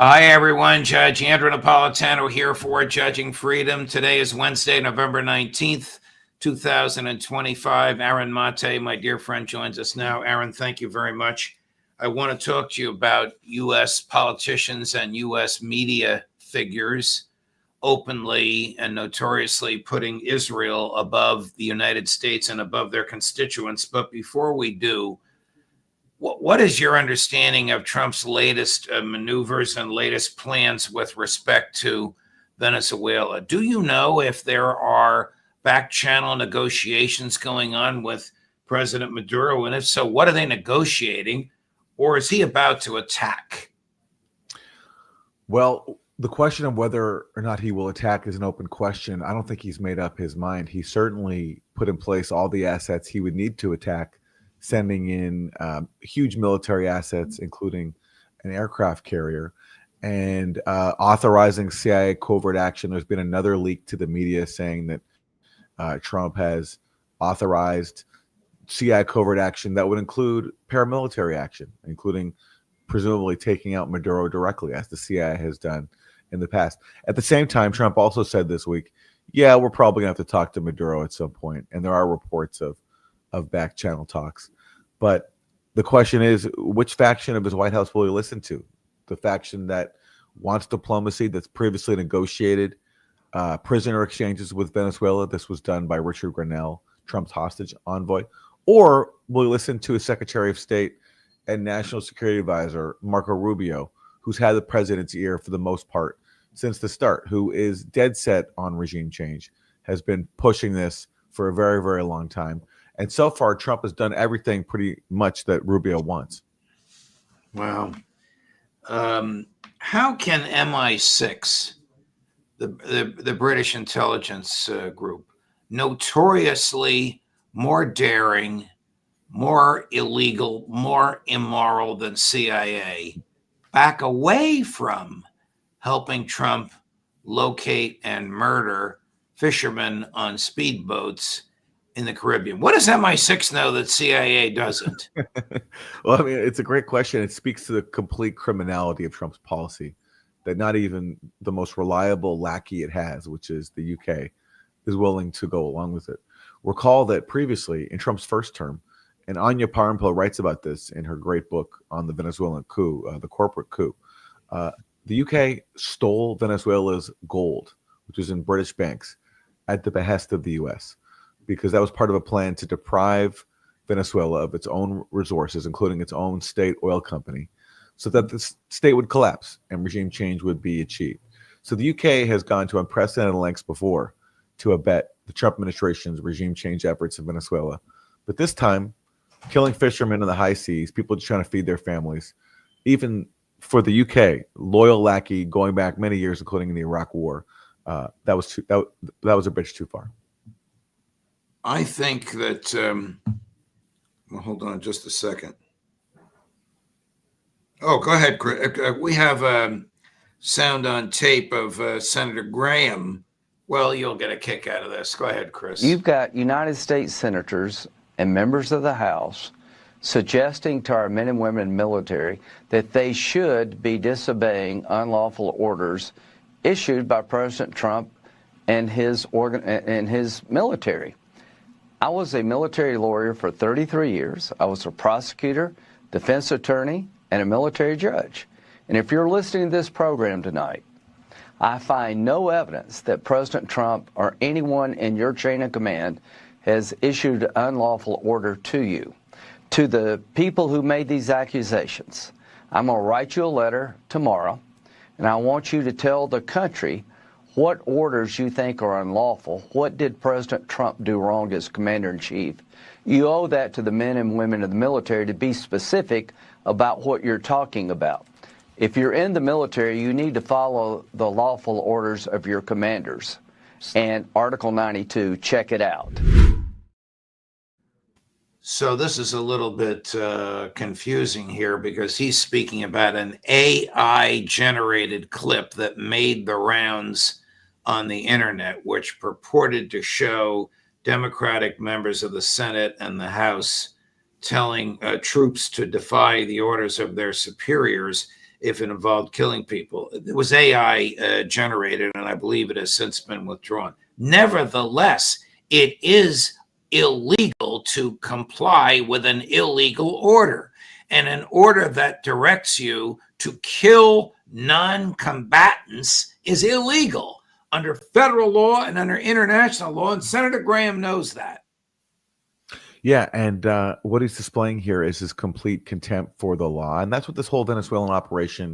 Hi, everyone. Judge Andrew Napolitano here for Judging Freedom. Today is Wednesday, November 19th, 2025. Aaron Maté, my dear friend, joins us now. Aaron, thank you very much. I want to talk to you about U.S. politicians and U.S. media figures openly and notoriously putting Israel above the United States and above their constituents. But before we do, what is your understanding of Trump's latest maneuvers and latest plans with respect to Venezuela? Do you know if there are back channel negotiations going on with President Maduro? And if so, what are they negotiating? Or is he about to attack? Well, the question of whether or not he will attack is an open question. I don't think he's made up his mind. He certainly put in place all the assets he would need to attack, sending in huge military assets, including an aircraft carrier, and authorizing CIA covert action. There's been another leak to the media saying that Trump has authorized CIA covert action that would include paramilitary action, including presumably taking out Maduro directly, as the CIA has done in the past. At the same time, Trump also said this week, yeah, we're probably going to have to talk to Maduro at some point, and there are reports of back channel talks. But the question is, which faction of his White House will he listen to? The faction that wants diplomacy, that's previously negotiated prisoner exchanges with Venezuela. This was done by Richard Grenell, Trump's hostage envoy. Or will he listen to his Secretary of State and National Security Advisor, Marco Rubio, who's had the president's ear for the most part since the start, who is dead set on regime change, has been pushing this for a very, very long time. And so far, Trump has done everything pretty much that Rubio wants. Wow. How can MI6, the British intelligence group, notoriously more daring, more illegal, more immoral than CIA, back away from helping Trump locate and murder fishermen on speedboats in the Caribbean? What does MI6 know that CIA doesn't? Well, I mean, it's a great question. It speaks to the complete criminality of Trump's policy, that not even the most reliable lackey it has, which is the UK, is willing to go along with it. Recall that previously, in Trump's first term, and Anya Parampil writes about this in her great book on the Venezuelan coup, the corporate coup, the UK stole Venezuela's gold, which was in British banks, at the behest of the US, because that was part of a plan to deprive Venezuela of its own resources, including its own state oil company, so that the state would collapse and regime change would be achieved. So the UK has gone to unprecedented lengths before to abet the Trump administration's regime change efforts in Venezuela. But this time, killing fishermen in the high seas, people just trying to feed their families, even for the UK, loyal lackey going back many years, including in the Iraq War, that was a bridge too far. I think that, well, hold on just a second. Oh, go ahead, Chris. We have sound on tape of Senator Graham. Well, you'll get a kick out of this. Go ahead, Chris. You've got United States senators and members of the House suggesting to our men and women in the military that they should be disobeying unlawful orders issued by President Trump and his military. I was a military lawyer for 33 years. I was a prosecutor, defense attorney, and a military judge. And if you're listening to this program tonight, I find no evidence that President Trump or anyone in your chain of command has issued an unlawful order to you. To the people who made these accusations, I'm going to write you a letter tomorrow, and I want you to tell the country what orders you think are unlawful. What did President Trump do wrong as Commander-in-Chief? You owe that to the men and women of the military to be specific about what you're talking about. If you're in the military, you need to follow the lawful orders of your commanders. And Article 92, check it out. So this is a little bit confusing here, because he's speaking about an AI-generated clip that made the rounds on the internet, which purported to show Democratic members of the Senate and the House telling troops to defy the orders of their superiors. if it involved killing people. It was AI generated, and I believe it has since been withdrawn. Nevertheless, it is illegal to comply with an illegal order, and an order that directs you to kill non-combatants is illegal under federal law and under international law, and Senator Graham knows that. Yeah, and what he's displaying here is his complete contempt for the law, and that's what this whole Venezuelan operation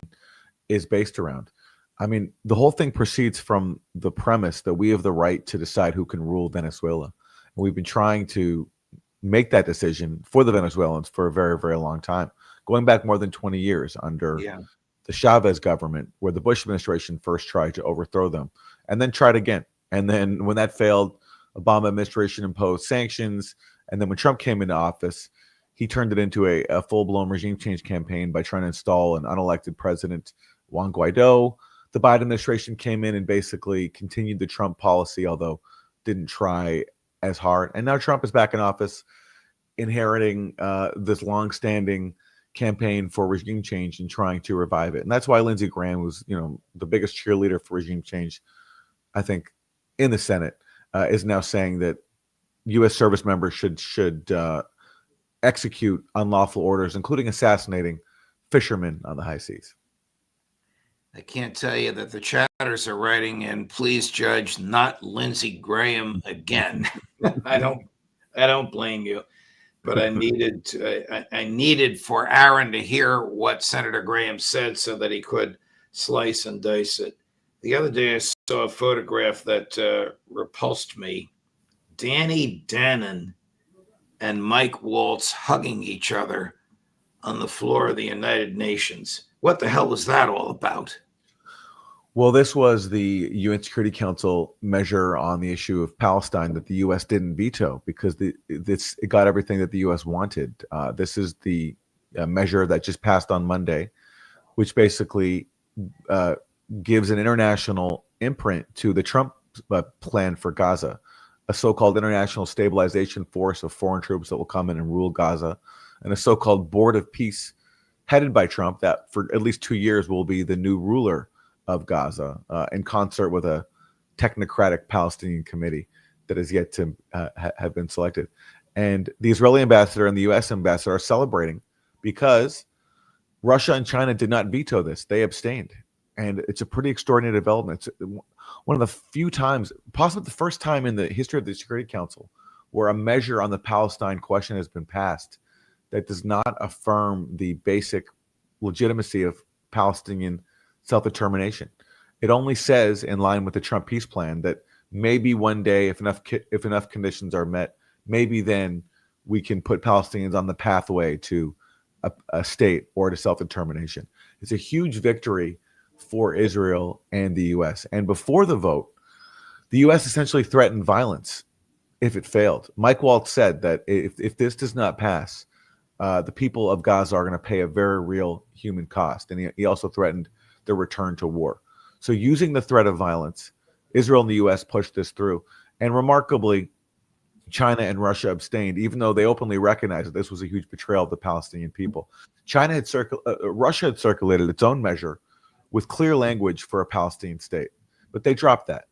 is based around. I mean, the whole thing proceeds from the premise that we have the right to decide who can rule Venezuela. And we've been trying to make that decision for the Venezuelans for a very, very long time, going back more than 20 years under the Chavez government, where the Bush administration first tried to overthrow them and then tried again. And then when that failed, Obama administration imposed sanctions. And then when Trump came into office, he turned it into a full-blown regime change campaign by trying to install an unelected president, Juan Guaido. The Biden administration came in and basically continued the Trump policy, although didn't try as hard. And now Trump is back in office, inheriting this long-standing campaign for regime change and trying to revive it. And that's why Lindsey Graham was, the biggest cheerleader for regime change, I think, in the Senate, is now saying that U.S. service members should execute unlawful orders, including assassinating fishermen on the high seas. I can't tell you that the chatters are writing in, please judge, not Lindsey Graham again. I don't blame you, but I needed for Aaron to hear what Senator Graham said so that he could slice and dice it. The other day I saw a photograph that repulsed me. Danny Dannon and Mike Waltz hugging each other on the floor of the United Nations. What the hell was that all about? Well, this was the UN Security Council measure on the issue of Palestine that the U.S. didn't veto because it got everything that the U.S. wanted. This is the measure that just passed on Monday, which basically gives an international imprint to the Trump plan for Gaza, a so-called international stabilization force of foreign troops that will come in and rule Gaza, and a so-called board of peace headed by Trump that for at least 2 years will be the new ruler of Gaza, in concert with a technocratic Palestinian committee that has yet to have been selected. And the Israeli ambassador and the U.S. ambassador are celebrating because Russia and China did not veto this. They abstained. And it's a pretty extraordinary development. It's one of the few times, possibly the first time in the history of the Security Council, where a measure on the Palestine question has been passed that does not affirm the basic legitimacy of Palestinian self-determination. It only says, in line with the Trump peace plan, that maybe one day, if enough conditions are met, maybe then we can put Palestinians on the pathway to a state or to self-determination. It's a huge victory for Israel and the U.S. And before the vote, the U.S. essentially threatened violence if it failed. Mike Waltz said that if this does not pass, the people of Gaza are going to pay a very real human cost. And he also threatened the return to war. So using the threat of violence, Israel and the U.S. pushed this through. And remarkably, China and Russia abstained, even though they openly recognized that this was a huge betrayal of the Palestinian people. Russia had circulated its own measure with clear language for a Palestinian state, but they dropped that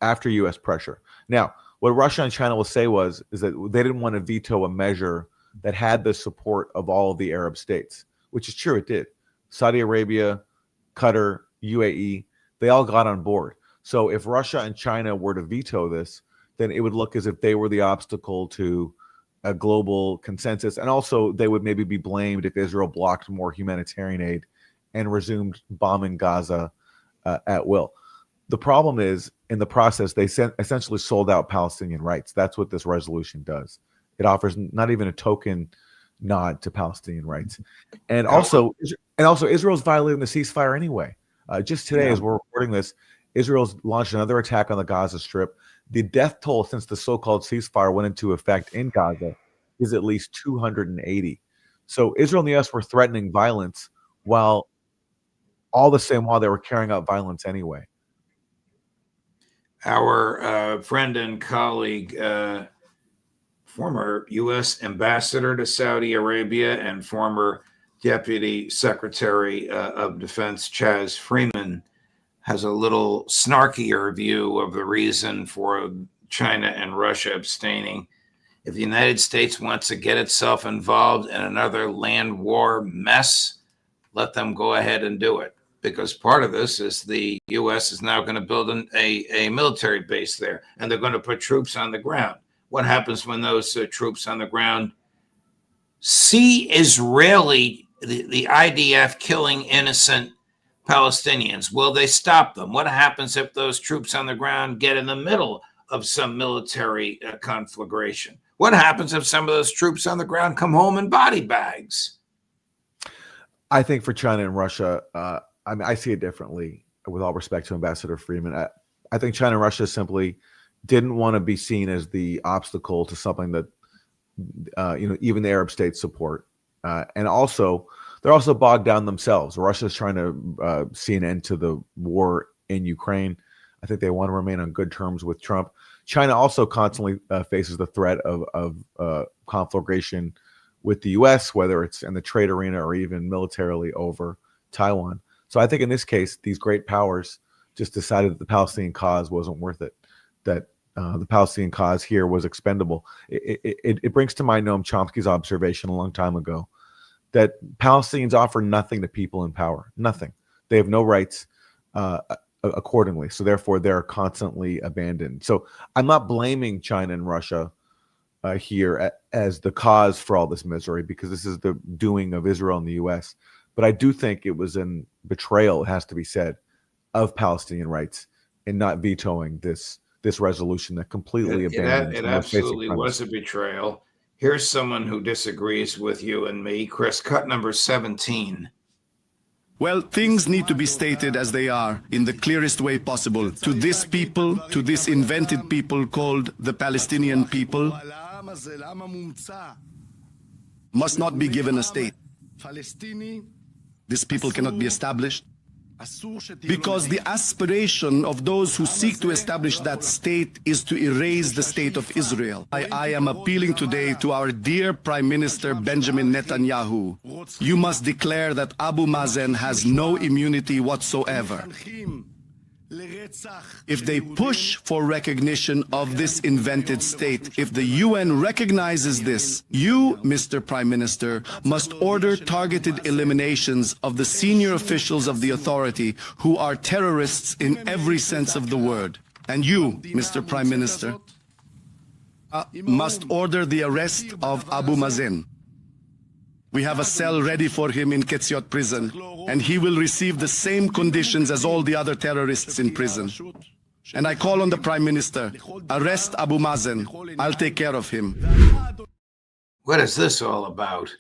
after U.S. pressure. Now, what Russia and China will say is that they didn't want to veto a measure that had the support of all of the Arab states, which is true, it did. Saudi Arabia, Qatar, UAE, they all got on board. So if Russia and China were to veto this, then it would look as if they were the obstacle to a global consensus. And also they would maybe be blamed if Israel blocked more humanitarian aid and resumed bombing Gaza at will. The problem is, in the process, they essentially sold out Palestinian rights. That's what this resolution does. It offers not even a token nod to Palestinian rights. And also Israel's violating the ceasefire anyway. Just today, as we're recording this, Israel's launched another attack on the Gaza Strip. The death toll since the so-called ceasefire went into effect in Gaza is at least 280. So Israel and the U.S. were threatening violence while they were carrying out violence anyway. Our friend and colleague, former U.S. ambassador to Saudi Arabia and former Deputy Secretary of Defense Chaz Freeman has a little snarkier view of the reason for China and Russia abstaining. If the United States wants to get itself involved in another land war mess, let them go ahead and do it. Because part of this is the U.S. is now going to build a military base there, and they're going to put troops on the ground. What happens when those troops on the ground see Israeli, the IDF killing innocent Palestinians? Will they stop them? What happens if those troops on the ground get in the middle of some military conflagration? What happens if some of those troops on the ground come home in body bags? I think for China and Russia, I see it differently, with all respect to Ambassador Freeman. I think China and Russia simply didn't want to be seen as the obstacle to something that even the Arab states support. And also, they're also bogged down themselves. Russia's trying to see an end to the war in Ukraine. I think they want to remain on good terms with Trump. China also constantly faces the threat of conflagration with the U.S., whether it's in the trade arena or even militarily over Taiwan. So I think in this case, these great powers just decided that the Palestinian cause wasn't worth it, that the Palestinian cause here was expendable. It brings to mind Noam Chomsky's observation a long time ago that Palestinians offer nothing to people in power, nothing. They have no rights accordingly. So therefore, they're constantly abandoned. So I'm not blaming China and Russia here as the cause for all this misery, because this is the doing of Israel and the U.S. But I do think it was a betrayal, it has to be said, of Palestinian rights in not vetoing this resolution that completely abandons. It absolutely was a betrayal. Here's someone who disagrees with you and me. Chris, cut number 17. Well, things need to be stated as they are, in the clearest way possible. To this people, to this invented people called the Palestinian people, must not be given a state. This people cannot be established, because the aspiration of those who seek to establish that state is to erase the state of Israel. I am appealing today to our dear Prime Minister Benjamin Netanyahu. You must declare that Abu Mazen has no immunity whatsoever. If they push for recognition of this invented state, if the UN recognizes this, you, Mr. Prime Minister, must order targeted eliminations of the senior officials of the authority who are terrorists in every sense of the word. And you, Mr. Prime Minister, must order the arrest of Abu Mazen. We have a cell ready for him in Ketziot prison, and he will receive the same conditions as all the other terrorists in prison. And I call on the Prime Minister, arrest Abu Mazen. I'll take care of him. What is this all about?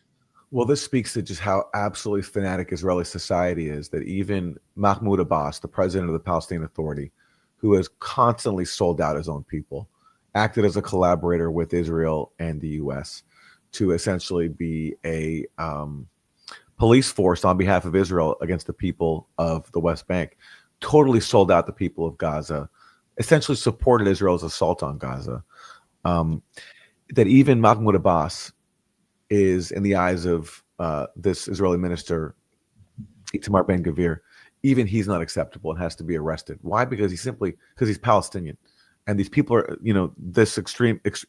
Well, this speaks to just how absolutely fanatic Israeli society is, that even Mahmoud Abbas, the president of the Palestinian Authority, who has constantly sold out his own people, acted as a collaborator with Israel and the U.S., to essentially be a police force on behalf of Israel against the people of the West Bank, totally sold out the people of Gaza, essentially supported Israel's assault on Gaza. That even Mahmoud Abbas is, in the eyes of this Israeli minister, Itamar Ben-Gvir, even he's not acceptable and has to be arrested. Why? Because he's Palestinian. And these people are,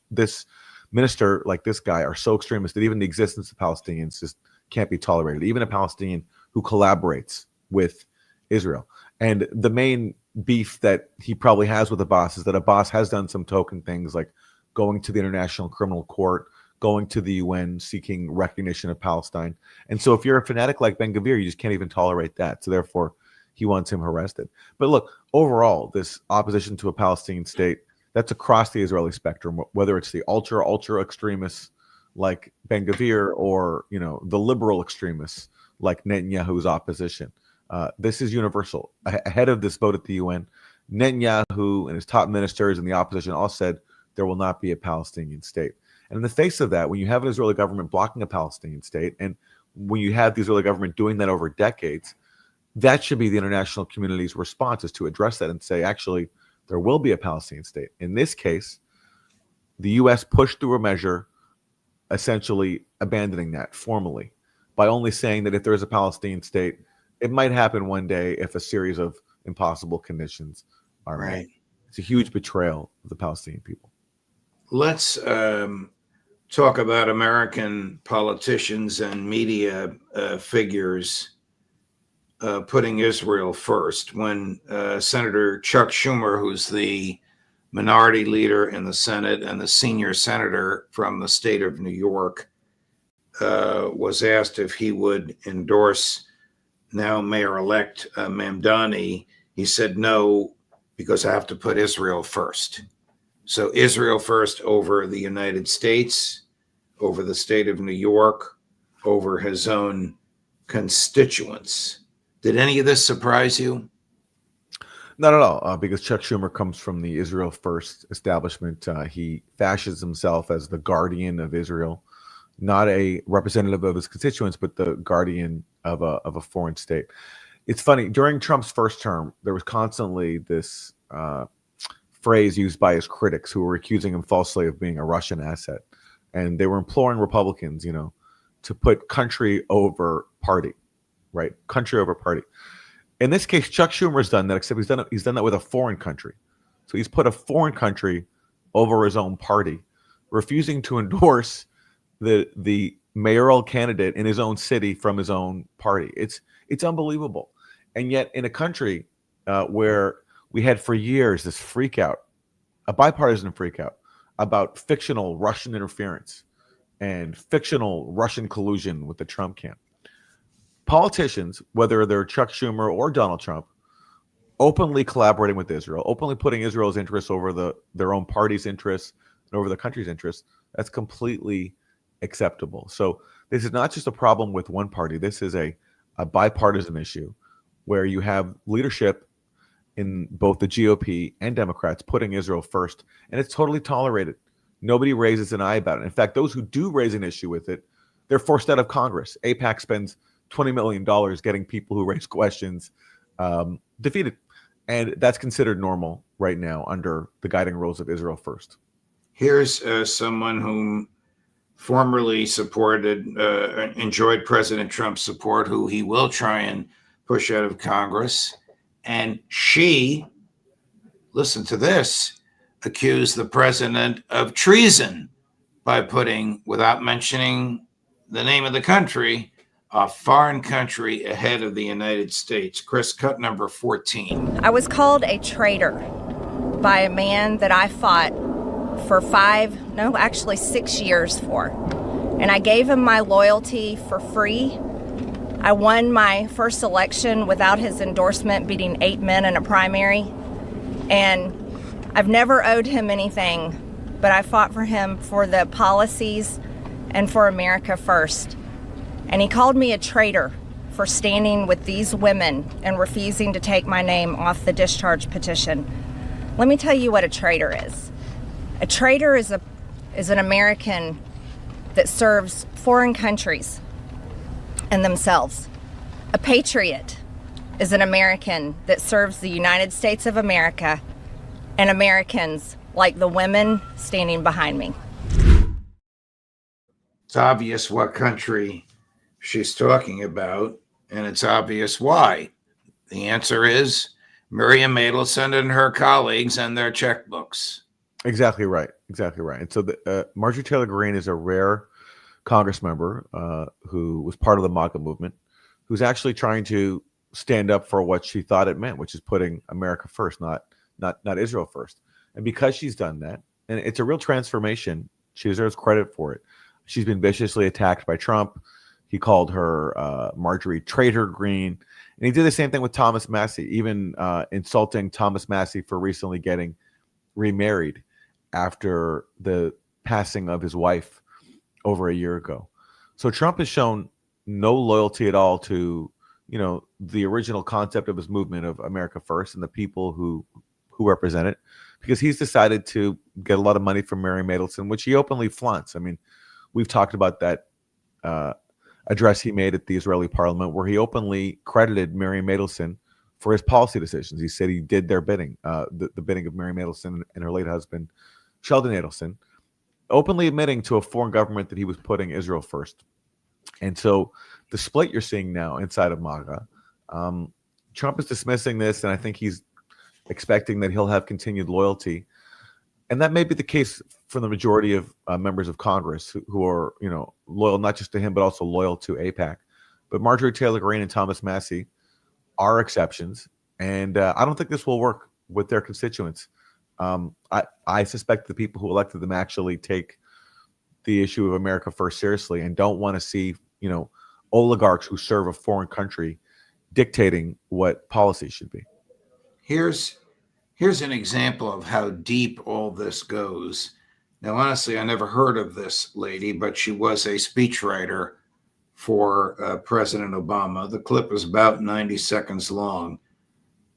this minister like this guy are so extremist that even the existence of Palestinians just can't be tolerated. Even a Palestinian who collaborates with Israel. And the main beef that he probably has with Abbas is that Abbas has done some token things like going to the International Criminal Court, going to the UN, seeking recognition of Palestine. And so if you're a fanatic like Ben-Gvir, you just can't even tolerate that. So therefore, he wants him arrested. But look, overall, this opposition to a Palestinian state, that's across the Israeli spectrum, whether it's the ultra extremists like Ben-Gvir or, the liberal extremists like Netanyahu's opposition. This is universal. Ahead of this vote at the UN, Netanyahu and his top ministers and the opposition all said there will not be a Palestinian state. And in the face of that, when you have an Israeli government blocking a Palestinian state, and when you have the Israeli government doing that over decades, that should be the international community's response, is to address that and say, actually, there will be a Palestinian state. In this case, the U.S. pushed through a measure essentially abandoning that formally by only saying that if there is a Palestinian state, it might happen one day if a series of impossible conditions are met. Right. It's a huge betrayal of the Palestinian people. Let's talk about American politicians and media figures putting Israel first. When Senator Chuck Schumer, who's the minority leader in the Senate and the senior senator from the state of New York, was asked if he would endorse now Mayor-elect Mamdani, he said no, because I have to put Israel first. So Israel first over the United States, over the state of New York, over his own constituents. Did any of this surprise you? Not at all, because Chuck Schumer comes from the Israel First establishment. He fashions himself as the guardian of Israel, not a representative of his constituents, but the guardian of a foreign state. It's funny, during Trump's first term, there was constantly this phrase used by his critics who were accusing him falsely of being a Russian asset. And they were imploring Republicans, to put country over party, right? Country over party. In this case, Chuck Schumer's done that, except he's done that with a foreign country. So he's put a foreign country over his own party, refusing to endorse the mayoral candidate in his own city from his own party. It's unbelievable. And yet in a country where we had for years this freak out, a bipartisan freak out about fictional Russian interference and fictional Russian collusion with the Trump camp, politicians, whether they're Chuck Schumer or Donald Trump, openly collaborating with Israel, openly putting Israel's interests over their own party's interests and over the country's interests, that's completely acceptable. So this is not just a problem with one party. This is a bipartisan issue where you have leadership in both the GOP and Democrats putting Israel first, and it's totally tolerated. Nobody raises an eye about it. In fact, those who do raise an issue with it, they're forced out of Congress. AIPAC spends $20 million getting people who raise questions defeated. And that's considered normal right now under the guiding rules of Israel First. Here's someone whom formerly enjoyed President Trump's support, who he will try and push out of Congress. And she, listen to this, accused the president of treason by putting, without mentioning the name of the country, a foreign country ahead of the United States. Chris, cut number 14. I was called a traitor by a man that I fought for 6 years for. And I gave him my loyalty for free. I won my first election without his endorsement, beating 8 men in a primary. And I've never owed him anything, but I fought for him for the policies and for America first. And he called me a traitor for standing with these women and refusing to take my name off the discharge petition. Let me tell you what a traitor is. A traitor is an American that serves foreign countries and themselves. A patriot is an American that serves the United States of America and Americans like the women standing behind me. It's obvious what country she's talking about, and it's obvious why. The answer is Miriam Adelson and her colleagues and their checkbooks. Exactly right. Exactly right. And so Marjorie Taylor Greene is a rare Congress member who was part of the MAGA movement, who's actually trying to stand up for what she thought it meant, which is putting America first, not Israel first. And because she's done that, and it's a real transformation, she deserves credit for it. She's been viciously attacked by Trump. He called her Marjorie Traitor Greene. And he did the same thing with Thomas Massie, even insulting Thomas Massie for recently getting remarried after the passing of his wife over a year ago. So Trump has shown no loyalty at all to, the original concept of his movement of America First and the people who represent it, because he's decided to get a lot of money from Miriam Adelson, which he openly flaunts. I mean, we've talked about that address he made at the Israeli parliament, where he openly credited Miriam Adelson for his policy decisions. He said he did their bidding, the bidding of Miriam Adelson and her late husband, Sheldon Adelson, openly admitting to a foreign government that he was putting Israel first. And so the split you're seeing now inside of MAGA, Trump is dismissing this, and I think he's expecting that he'll have continued loyalty. And that may be the case for the majority of members of Congress who are, loyal not just to him, but also loyal to AIPAC. But Marjorie Taylor Greene and Thomas Massie are exceptions. And I don't think this will work with their constituents. I suspect the people who elected them actually take the issue of America first seriously and don't want to see, oligarchs who serve a foreign country dictating what policy should be. Here's an example of how deep all this goes. Now, honestly, I never heard of this lady, but she was a speechwriter for President Obama. The clip is about 90 seconds long.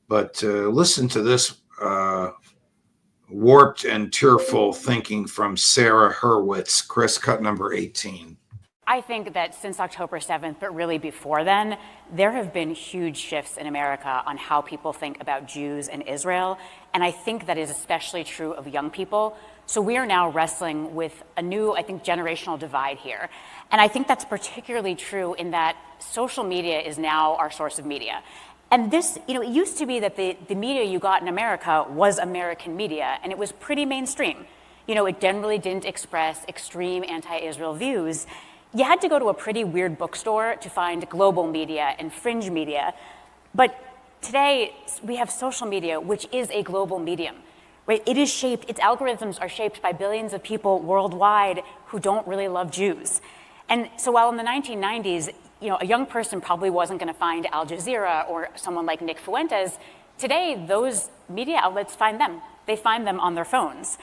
But listen to this warped and tearful thinking from Sarah Hurwitz. Chris, cut number 18. I think that since October 7th, but really before then, there have been huge shifts in America on how people think about Jews and Israel. And I think that is especially true of young people. So we are now wrestling with a new, generational divide here. And I think that's particularly true in that social media is now our source of media. And this, it used to be that the media you got in America was American media, and it was pretty mainstream. It generally didn't express extreme anti-Israel views. You had to go to a pretty weird bookstore to find global media and fringe media. But today, we have social media, which is a global medium, right? Its algorithms are shaped by billions of people worldwide who don't really love Jews. And so while in the 1990s, a young person probably wasn't going to find Al Jazeera or someone like Nick Fuentes, today those media outlets find them. They find them on their phones.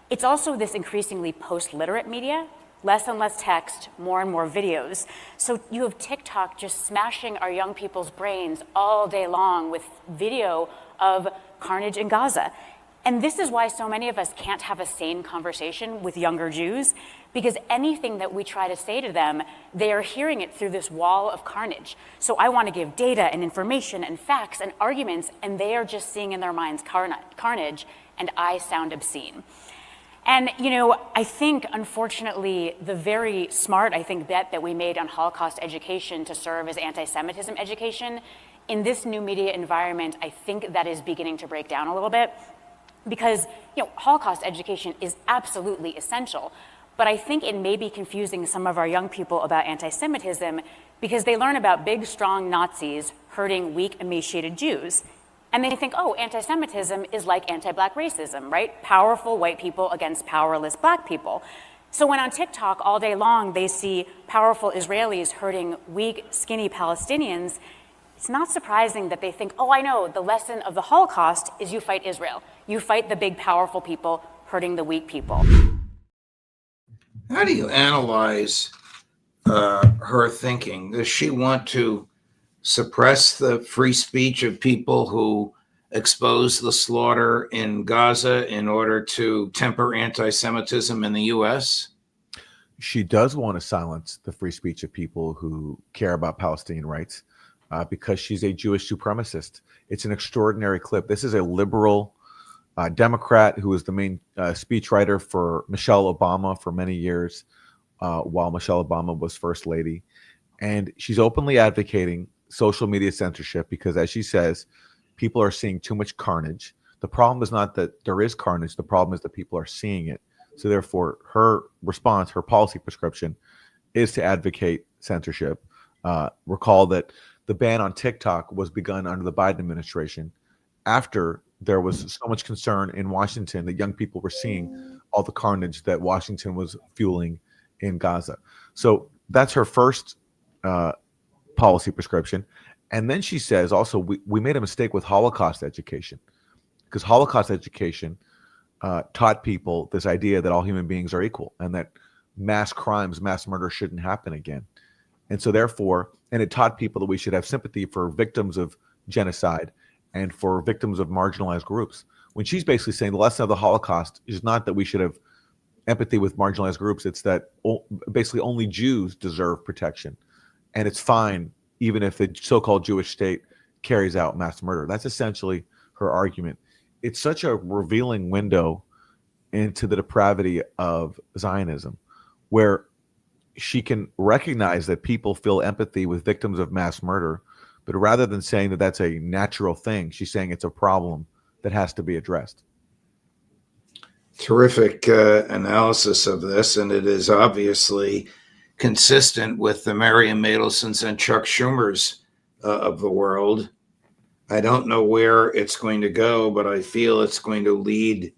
It's also this increasingly post-literate media, less and less text, more and more videos. So you have TikTok just smashing our young people's brains all day long with video of carnage in Gaza. And this is why so many of us can't have a sane conversation with younger Jews, because anything that we try to say to them, they are hearing it through this wall of carnage. So I want to give data and information and facts and arguments, and they are just seeing in their minds carnage, and I sound obscene. And, I think, unfortunately, the very smart, bet that we made on Holocaust education to serve as anti-Semitism education, in this new media environment, I think that is beginning to break down a little bit. Because, Holocaust education is absolutely essential. But I think it may be confusing some of our young people about anti-Semitism because they learn about big, strong Nazis hurting weak, emaciated Jews. And they think, anti-Semitism is like anti-black racism, right? Powerful white people against powerless black people. So when on TikTok all day long they see powerful Israelis hurting weak, skinny Palestinians, it's not surprising that they think, I know, the lesson of the Holocaust is you fight Israel. You fight the big, powerful people hurting the weak people. How do you analyze her thinking? Does she want to suppress the free speech of people who expose the slaughter in Gaza in order to temper anti-Semitism in the U.S.? She does want to silence the free speech of people who care about Palestinian rights because she's a Jewish supremacist. It's an extraordinary clip. This is a liberal Democrat who was the main speechwriter for Michelle Obama for many years while Michelle Obama was first lady. And she's openly advocating social media censorship because, as she says, people are seeing too much carnage. The problem is not that there is carnage. The problem is that people are seeing it. So therefore, her response, her policy prescription is to advocate censorship. Recall that the ban on TikTok was begun under the Biden administration after there was so much concern in Washington that young people were seeing all the carnage that Washington was fueling in Gaza. So that's her first policy prescription. And then she says also, we made a mistake with Holocaust education, because Holocaust education taught people this idea that all human beings are equal and that mass crimes, mass murder shouldn't happen again. And so therefore, and it taught people that we should have sympathy for victims of genocide and for victims of marginalized groups. When she's basically saying the lesson of the Holocaust is not that we should have empathy with marginalized groups, it's that basically only Jews deserve protection. And it's fine even if the so-called Jewish state carries out mass murder. That's essentially her argument. It's such a revealing window into the depravity of Zionism, where she can recognize that people feel empathy with victims of mass murder, but rather than saying that that's a natural thing, she's saying it's a problem that has to be addressed. Terrific analysis of this, and it is obviously consistent with the Mariam Madelsons and Chuck Schumers of the world. I don't know where it's going to go, but I feel it's going to lead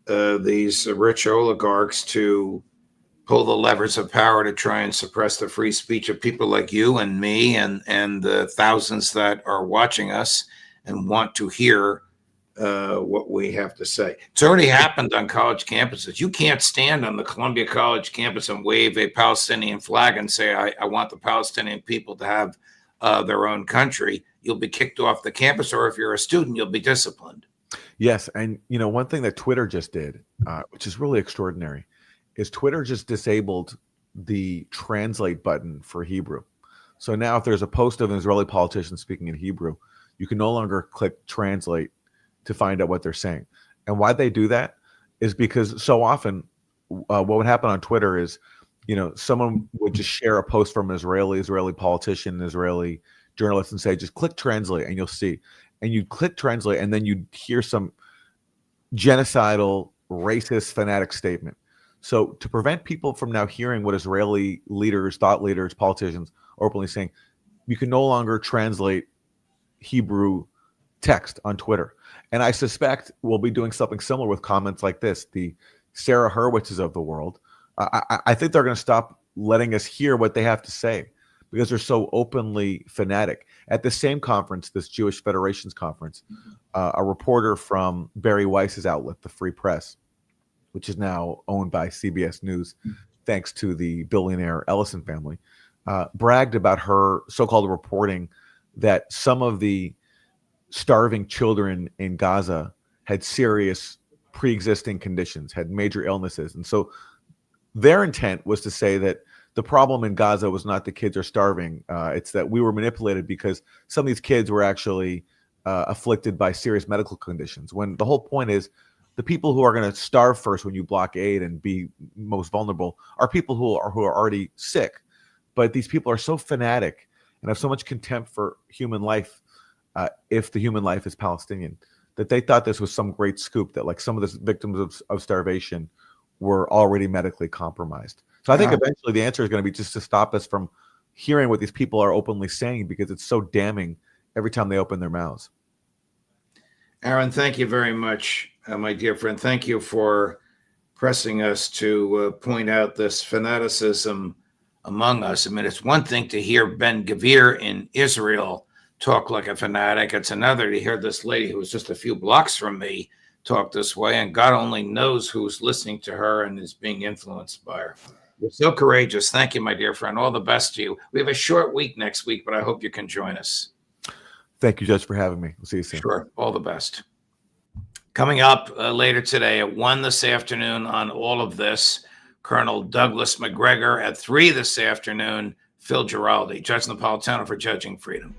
these rich oligarchs to pull the levers of power to try and suppress the free speech of people like you and me and the thousands that are watching us and want to hear what we have to say. It's already happened on college campuses. You can't stand on the Columbia College campus and wave a Palestinian flag and say, I want the Palestinian people to have their own country. You'll be kicked off the campus, or if you're a student, you'll be disciplined. Yes, and one thing that Twitter just did, which is really extraordinary, is Twitter just disabled the translate button for Hebrew. So now if there's a post of an Israeli politician speaking in Hebrew, you can no longer click translate to find out what they're saying. And why they do that is because so often what would happen on Twitter is, someone would just share a post from an Israeli politician, an Israeli journalist, and say, just click translate and you'll see. And you'd click translate and then you'd hear some genocidal, racist, fanatic statement. So to prevent people from now hearing what Israeli leaders, thought leaders, politicians are openly saying, you can no longer translate Hebrew text on Twitter. And I suspect we'll be doing something similar with comments like this. The Sarah Hurwitzes of the world, I think they're going to stop letting us hear what they have to say because they're so openly fanatic. At the same conference, this Jewish Federations conference, a reporter from Barry Weiss's outlet, the Free Press, which is now owned by CBS News, thanks to the billionaire Ellison family, bragged about her so-called reporting that some of the starving children in Gaza had serious pre-existing conditions, had major illnesses. And so their intent was to say that the problem in Gaza was not the kids are starving. It's that we were manipulated because some of these kids were actually afflicted by serious medical conditions, when the whole point is the people who are going to starve first when you block aid and be most vulnerable are people who are already sick. But these people are so fanatic and have so much contempt for human life, if the human life is Palestinian, that they thought this was some great scoop, that like some of the victims of starvation were already medically compromised. So I think eventually the answer is going to be just to stop us from hearing what these people are openly saying, because it's so damning every time they open their mouths. Aaron, thank you very much, my dear friend. Thank you for pressing us to point out this fanaticism among us. I mean, it's one thing to hear Ben Gvir in Israel talk like a fanatic. It's another to hear this lady who was just a few blocks from me talk this way, and God only knows who's listening to her and is being influenced by her. You're so courageous. Thank you, my dear friend. All the best to you. We have a short week next week, but I hope you can join us. Thank you, Judge, for having me. We'll see you soon. Sure. All the best. Coming up later today at 1 this afternoon on All of This, Colonel Douglas McGregor. At 3 this afternoon, Phil Giraldi, Judge Napolitano for Judging Freedom.